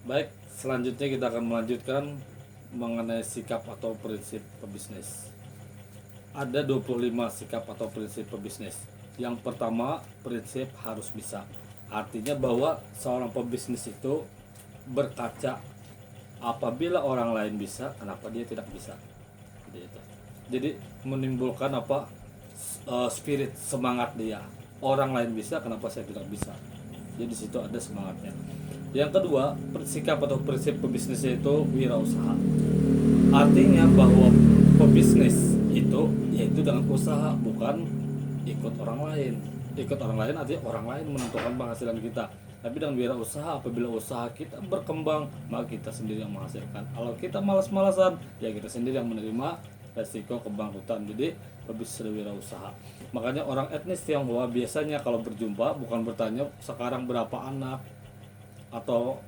Baik, selanjutnya kita akan melanjutkan mengenai sikap atau prinsip pebisnis. Ada 25 sikap atau prinsip pebisnis. Yang pertama, prinsip harus bisa. Artinya bahwa seorang pebisnis itu berkaca, apabila orang lain bisa, kenapa dia tidak bisa? Gitu. Jadi menimbulkan spirit semangat dia. Orang lain bisa, kenapa saya tidak bisa? Jadi di situ ada semangatnya. Yang kedua, sikap atau prinsip pebisnisnya itu wirausaha. Artinya bahwa pebisnis itu yaitu dengan usaha, bukan ikut orang lain. Ikut orang lain artinya orang lain menentukan penghasilan kita. Tapi dengan wirausaha, apabila usaha kita berkembang, maka kita sendiri yang menghasilkan. Kalau kita malas-malasan, ya kita sendiri yang menerima resiko kebangkrutan. Jadi pebisnis wirausaha. Makanya orang etnis Tionghoa biasanya kalau berjumpa bukan bertanya sekarang berapa anak atau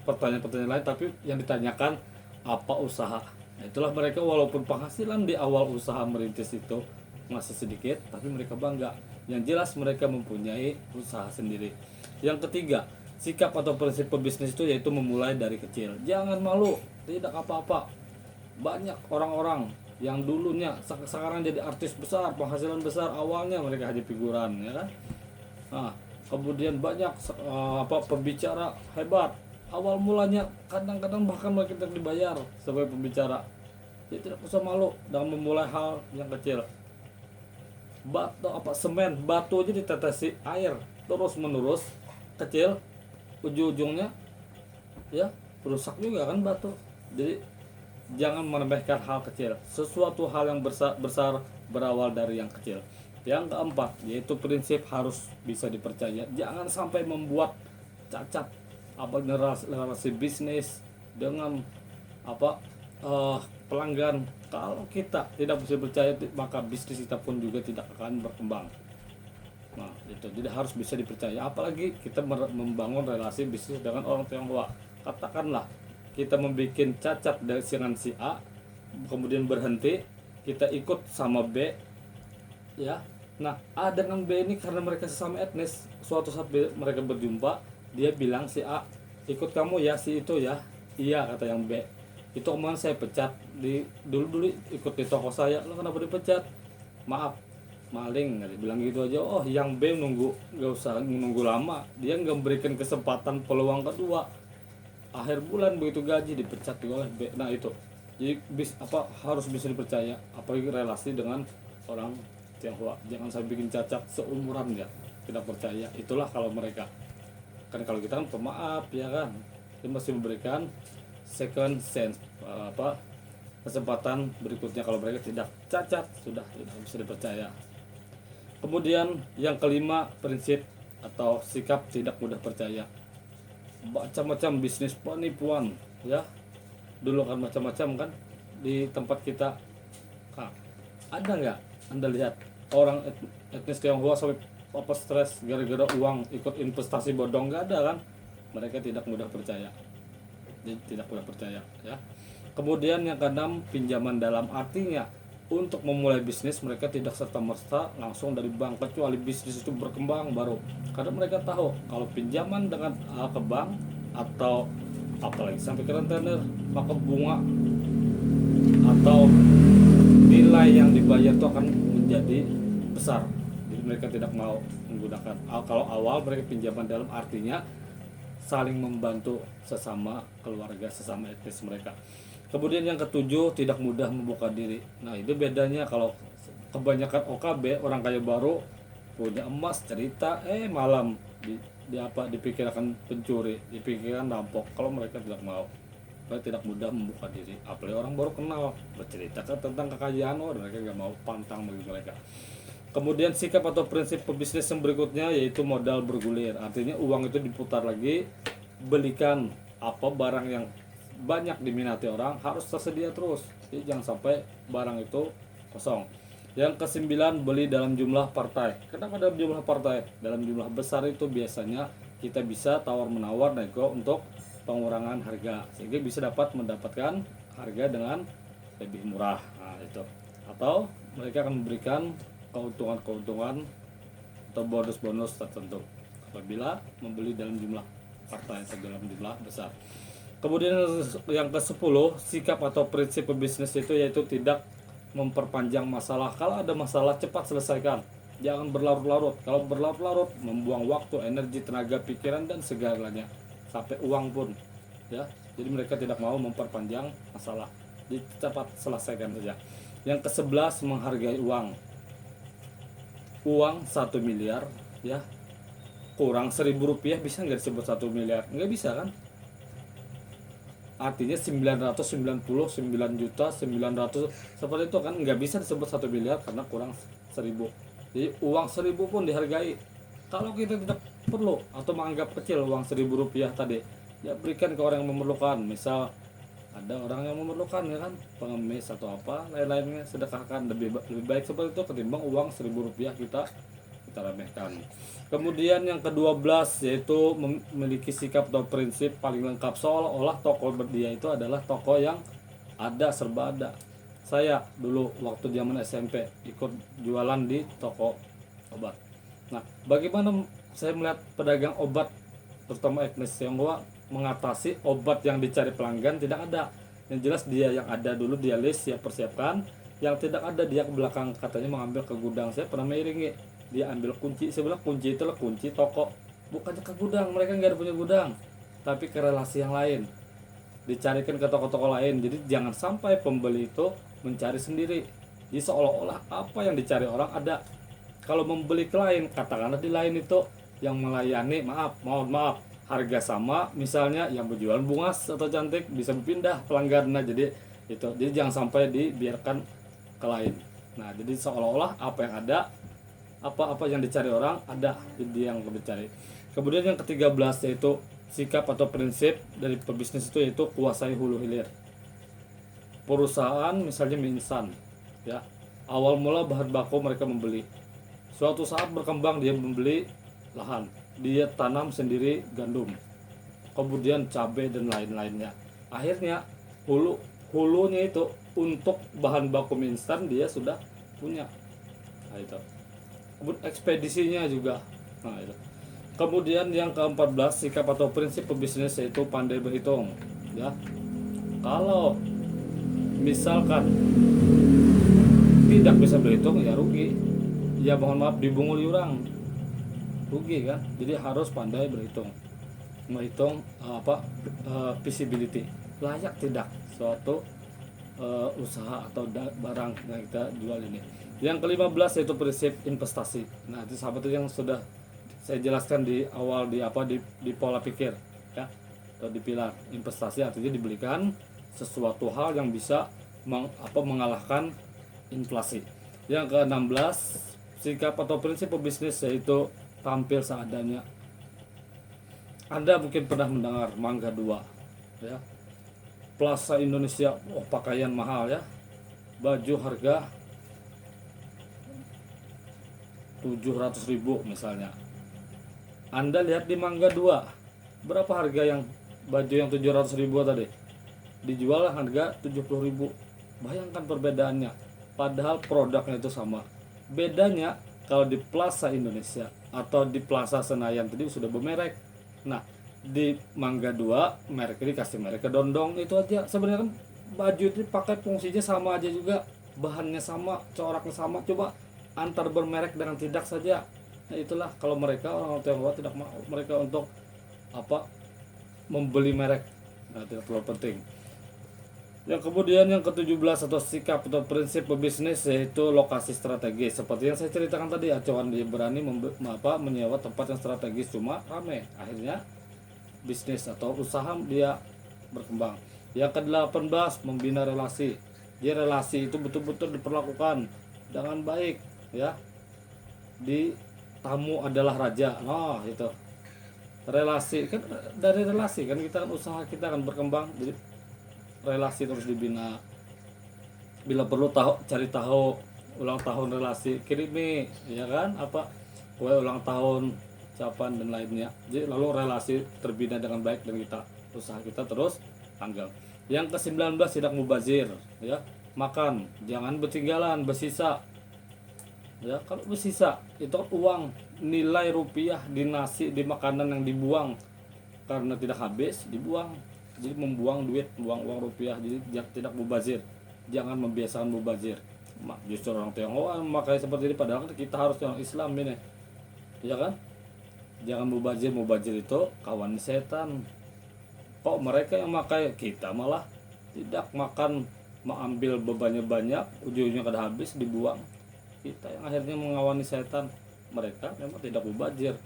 pertanyaan-pertanyaan lain, tapi yang ditanyakan apa usaha. Nah, itulah mereka walaupun penghasilan di awal usaha merintis itu masih sedikit, tapi mereka bangga. Yang jelas mereka mempunyai usaha sendiri. Yang ketiga, sikap atau prinsip pebisnis itu yaitu memulai dari kecil. Jangan malu, tidak apa-apa. Banyak orang-orang yang dulunya sekarang jadi artis besar, penghasilan besar, awalnya mereka hanya figuran, ya kan? Nah, kemudian banyak pembicara hebat. Awal mulanya kadang-kadang bahkan mereka tidak dibayar sebagai pembicara. Jadi tidak usah malu dalam memulai hal yang kecil. Batu semen, batu aja ditetesi air terus menerus kecil, ujung-ujungnya ya rusak juga kan batu. Jadi jangan meremehkan hal kecil. Sesuatu hal yang besar berawal dari yang kecil. Yang keempat, yaitu prinsip harus bisa dipercaya. Jangan sampai membuat cacat narasi bisnis dengan apa pelanggan. Kalau kita tidak bisa percaya, maka bisnis kita pun juga tidak akan berkembang. Nah, itu jadi harus bisa dipercaya. Apalagi kita membangun relasi bisnis dengan orang Tionghoa. Katakanlah kita membuat cacat dengan si A, kemudian berhenti, kita ikut sama B, ya. Nah, A dengan B ini karena mereka sesama etnis, suatu saat mereka berjumpa, dia bilang si A, ikut kamu ya si itu ya. Iya, kata yang B. Itu kemarin saya pecat di dulu ikut di toko saya. Lo kenapa dipecat? Maaf, maling, nggak bilang gitu aja. Oh, yang B nunggu, nggak usah nunggu lama, dia nggak memberikan kesempatan peluang kedua. Akhir bulan begitu gaji dipecat oleh B. Nah itu, jadi harus bisa dipercaya, apalagi relasi dengan orang Tionghoa. Jangan sampai bikin cacat seumuran ya, tidak percaya. Itulah kalau mereka kan, kalau kita kan pemaaf ya kan, kita masih memberikan second sense, kesempatan berikutnya. Kalau mereka tidak cacat, sudah tidak bisa dipercaya. Kemudian yang kelima, prinsip atau sikap tidak mudah percaya. Macam-macam bisnis penipuan ya, dulu kan macam-macam kan di tempat kita. Nah, ada nggak anda lihat orang etnis Tionghoa sampai stres gara-gara uang ikut investasi bodong? Nggak ada kan. Mereka tidak mudah percaya. Jadi tidak mudah percaya ya. Kemudian yang keenam, pinjaman dalam. Artinya untuk memulai bisnis mereka tidak serta-merta langsung dari bank, kecuali bisnis itu berkembang baru. Karena mereka tahu kalau pinjaman dengan ke bank atau apalagi sampai ke rentenir, maka bunga atau nilai yang dibayar itu akan menjadi besar. Jadi mereka tidak mau menggunakan. Kalau awal mereka pinjaman dalam, artinya saling membantu sesama keluarga, sesama etnis mereka. Kemudian yang ketujuh, tidak mudah membuka diri. Nah itu bedanya. Kalau kebanyakan OKB, orang kaya baru, punya emas, cerita malam dipikirkan pencuri, dipikirkan rampok. Kalau mereka tidak mau, mereka tidak mudah membuka diri. Apalagi orang baru kenal, bercerita tentang kekayaan, mereka nggak mau, pantang bagi mereka. Kemudian sikap atau prinsip pebisnis yang berikutnya yaitu modal bergulir. Artinya uang itu diputar lagi, belikan barang yang banyak diminati orang, harus tersedia terus. Jadi jangan sampai barang itu kosong. Yang kesembilan, beli dalam jumlah partai. Kenapa dalam jumlah partai? Dalam jumlah besar itu biasanya kita bisa tawar-menawar, nego untuk pengurangan harga, sehingga bisa mendapatkan harga dengan lebih murah. Nah itu. Atau mereka akan memberikan keuntungan-keuntungan atau bonus-bonus tertentu apabila membeli dalam jumlah partai atau dalam jumlah besar. Kemudian yang ke-10, sikap atau prinsip pebisnis itu yaitu tidak memperpanjang masalah. Kalau ada masalah cepat selesaikan, jangan berlarut-larut. Kalau berlarut-larut membuang waktu, energi, tenaga, pikiran dan segalanya, sampai uang pun, ya. Jadi mereka tidak mau memperpanjang masalah, jadi cepat selesaikan saja. Yang ke-11, menghargai uang. Uang 1 miliar, ya, kurang 1.000 rupiah bisa nggak disebut 1 miliar? Nggak bisa kan? Artinya 999 juta 900 seperti itu kan, nggak bisa disebut 1 miliar karena kurang 1.000. Jadi uang 1.000 pun dihargai. Kalau kita tidak perlu atau menganggap kecil uang 1.000 rupiah tadi, ya berikan ke orang yang memerlukan. Misal ada orang yang memerlukan, ya kan, pengemis atau apa lain-lainnya, sedekahkan. Lebih baik seperti itu ketimbang uang 1.000 rupiah kita remehkan. Kemudian yang ke-12 yaitu memiliki sikap atau prinsip paling lengkap, seolah-olah toko dia itu adalah toko yang ada, serba ada. Saya dulu waktu zaman SMP ikut jualan di toko obat. Nah, bagaimana saya melihat pedagang obat terutama Agnes Tionghoa mengatasi obat yang dicari pelanggan tidak ada. Yang jelas dia yang ada dulu dia list, siap persiapkan. Yang tidak ada dia ke belakang, katanya mengambil ke gudang. Saya pernah mengiringi, dia ambil kunci. Saya bilang kunci itulah kunci toko, bukannya ke gudang, mereka nggak ada punya gudang, tapi ke relasi yang lain, dicarikan ke toko-toko lain. Jadi jangan sampai pembeli itu mencari sendiri, jadi seolah-olah apa yang dicari orang ada. Kalau membeli ke lain, katakanlah di lain itu yang melayani, mohon maaf, harga sama, misalnya yang berjualan bunga atau cantik bisa berpindah pelanggannya. Jadi jangan sampai dibiarkan ke lain. Nah, jadi seolah-olah apa yang ada, apa yang dicari orang ada, dia yang dicari. Kemudian yang ke-13 yaitu sikap atau prinsip dari pebisnis itu yaitu kuasai hulu hilir. Perusahaan misalnya mie instan, ya, awal mula bahan baku mereka membeli, suatu saat berkembang dia membeli lahan, dia tanam sendiri gandum, kemudian cabai dan lain-lainnya. Akhirnya hulunya itu untuk bahan baku mie instan dia sudah punya. Nah, itu. Kemudian ekspedisinya juga. Nah, itu. Kemudian yang ke-14 sikap atau prinsip pebisnis yaitu pandai berhitung, ya. Kalau misalkan tidak bisa berhitung, ya rugi, ya mohon maaf, dibungul jurang, rugi kan. Jadi harus pandai berhitung, menghitung visibility, layak tidak suatu usaha atau barang yang kita jual ini. Yang ke-15 yaitu prinsip investasi. Nah, itu sahabat itu yang sudah saya jelaskan di awal di pola pikir, ya, atau di pilar. Investasi artinya dibelikan sesuatu hal yang bisa mengalahkan inflasi. Yang ke-16 sikap atau prinsip pebisnis yaitu tampil seadanya. Anda mungkin pernah mendengar Mangga 2, ya. Plaza Indonesia, pakaian mahal, ya, baju harga 700.000 misalnya. Anda lihat di Mangga 2, berapa harga yang baju yang 700.000 tadi? Dijual harga 70.000. Bayangkan perbedaannya, padahal produknya itu sama. Bedanya kalau di Plaza Indonesia atau di Plaza Senayan tadi sudah bermerek. Nah, di Mangga 2 mereknya dikasih merek kedondong, itu aja. Sebenarnya kan baju itu pakai fungsinya sama aja juga, bahannya sama, coraknya sama. Coba antar bermerek dengan tidak saja. Nah, itulah kalau mereka orang Tionghoa tidak mau, mereka untuk membeli merek. Nah, tidak terlalu penting. Yang kemudian yang ke-17 atau sikap atau prinsip pebisnis yaitu lokasi strategis. Seperti yang saya ceritakan tadi, acuan dia berani menyewa tempat yang strategis, cuma ramai. Akhirnya bisnis atau usaha dia berkembang. Yang ke-18 membina relasi. Dia relasi itu betul-betul diperlakukan dengan baik, ya. Di tamu adalah raja. Nah, itu. Relasi kan, dari relasi kan kita kan usaha kita akan berkembang. Jadi relasi terus dibina. Bila perlu cari tahu ulang tahun relasi, kirimi, ya kan, kue ulang tahun, ucapan dan lainnya. Jadi lalu relasi terbina dengan baik dan usaha kita terus langgeng. Yang ke-19 tidak mubazir, ya. Makan jangan ketinggalan, bersisa. Ya, kalau bersisa itu uang, nilai rupiah di nasi, di makanan yang dibuang. karena tidak habis dibuang. Jadi membuang duit, membuang uang rupiah, jadi tidak mubazir. Jangan membiasakan mubazir. Justru orang Tionghoa memakai seperti ini, padahal kita harus orang Islam ini, ya kan? Jangan mubazir. Mubazir itu kawan setan. Kok mereka yang makai, kita malah tidak makan, mengambil bebannya banyak, ujungnya kada habis dibuang. Kita yang akhirnya mengawani setan. Mereka memang tidak mubazir,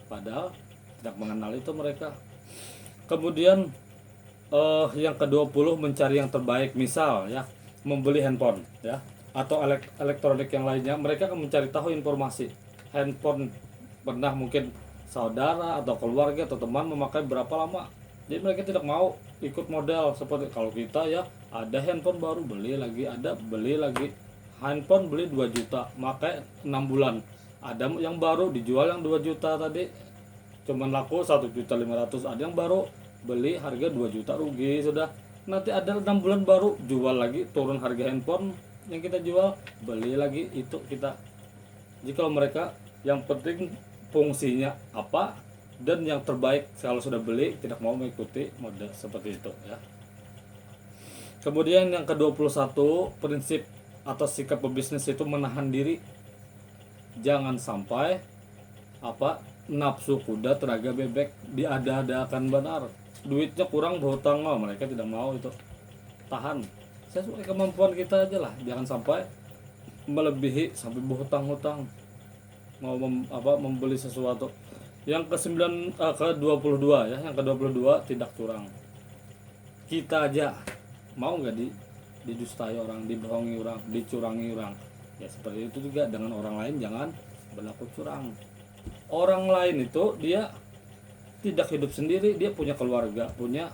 padahal tidak mengenal itu mereka. Kemudian yang ke-20 mencari yang terbaik, misal ya membeli handphone ya atau elektronik yang lainnya. Mereka akan mencari tahu informasi handphone, pernah mungkin saudara atau keluarga atau teman memakai berapa lama. Jadi mereka tidak mau ikut model seperti kalau kita ya, ada handphone baru beli lagi, ada beli lagi. Handphone beli 2 juta, pakai 6 bulan. Ada yang baru dijual yang 2 juta tadi cuman laku 1.500.000. Ada yang baru beli harga 2 juta, rugi sudah. Nanti ada 6 bulan baru jual lagi, turun harga handphone yang kita jual, beli lagi itu kita. Jadi kalau mereka yang penting fungsinya apa dan yang terbaik, kalau sudah beli tidak mau mengikuti model seperti itu ya. Kemudian yang ke-21 prinsip atau sikap pebisnis itu menahan diri. Jangan sampai nafsu kuda tenaga bebek, diada-adakan benar. Duitnya kurang berhutang, mereka tidak mau itu. Tahan sesuai kemampuan kita aja lah, jangan sampai melebihi sampai berhutang-hutang mau membeli sesuatu. Yang ke-22 ya, yang ke-22 tidak curang. Kita aja mau nggak didustai orang, dibohongi orang, dicurangi orang. Ya seperti itu juga dengan orang lain, jangan berlaku curang. Orang lain itu dia tidak hidup sendiri, dia punya keluarga, punya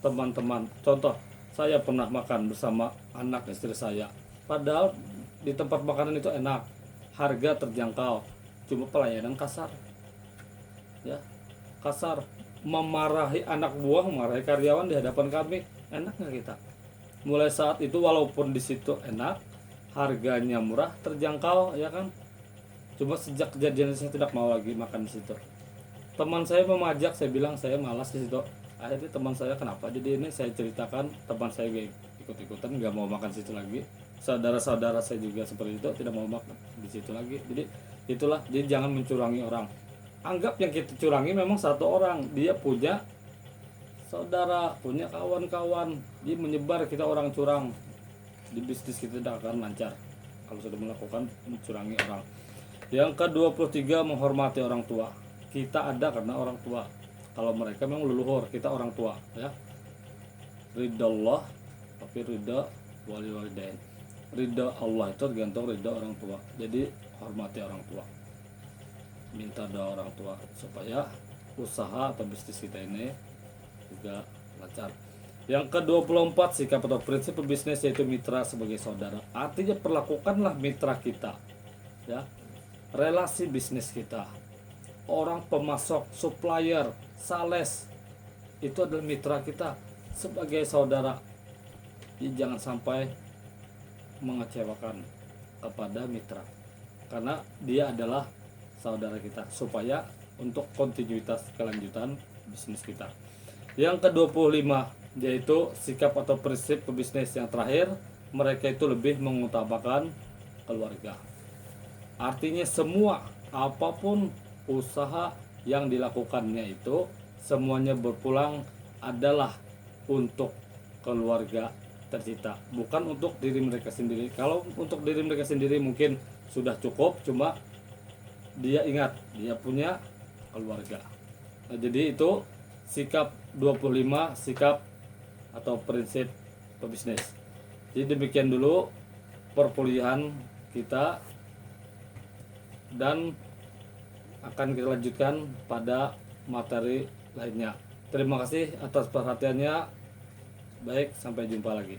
teman-teman. Contoh, saya pernah makan bersama anak istri saya, padahal di tempat makanan itu enak, harga terjangkau, cuma pelayanan kasar ya, kasar, memarahi anak buah, memarahi karyawan di hadapan kami. Enak nggak kita? Mulai saat itu walaupun di situ enak, harganya murah, terjangkau ya kan, cuma sejak kejadian saya tidak mau lagi makan di situ. Teman saya memajak, saya bilang saya malas di situ. Akhirnya teman saya, kenapa jadi ini, saya ceritakan, teman saya ikut-ikutan nggak mau makan di situ lagi. Saudara-saudara saya juga seperti itu, tidak mau makan di situ lagi. Jadi itulah, jadi jangan mencurangi orang. Anggap yang kita curangi memang satu orang, dia punya saudara, punya kawan-kawan, dia menyebar, kita orang curang, di bisnis kita tidak akan lancar kalau sudah melakukan mencurangi orang. Yang ke-23 menghormati orang tua. Kita ada karena orang tua. Kalau mereka memang leluhur, kita orang tua ya. Ridha Allah tapi ridha walidain. Ridha Allah itu tergantung ridha orang tua. Jadi hormati orang tua, minta doa orang tua supaya usaha atau bisnis kita ini juga lancar. Yang ke-24 sikap atau prinsip pebisnis yaitu mitra sebagai saudara. Artinya perlakukanlah mitra kita ya, relasi bisnis kita, orang pemasok, supplier, sales, itu adalah mitra kita sebagai saudara. Jadi jangan sampai mengecewakan kepada mitra, karena dia adalah saudara kita, supaya untuk kontinuitas kelanjutan bisnis kita. Yang ke-25 yaitu sikap atau prinsip pebisnis yang terakhir, mereka itu lebih mengutamakan keluarga. Artinya semua apapun usaha yang dilakukannya itu semuanya berpulang adalah untuk keluarga tercinta, bukan untuk diri mereka sendiri. Kalau untuk diri mereka sendiri mungkin sudah cukup, cuma dia ingat dia punya keluarga. Nah, jadi itu sikap 25, sikap atau prinsip pebisnis. Jadi demikian dulu perkuliahan kita, dan akan kita lanjutkan pada materi lainnya. Terima kasih atas perhatiannya. Baik, sampai jumpa lagi.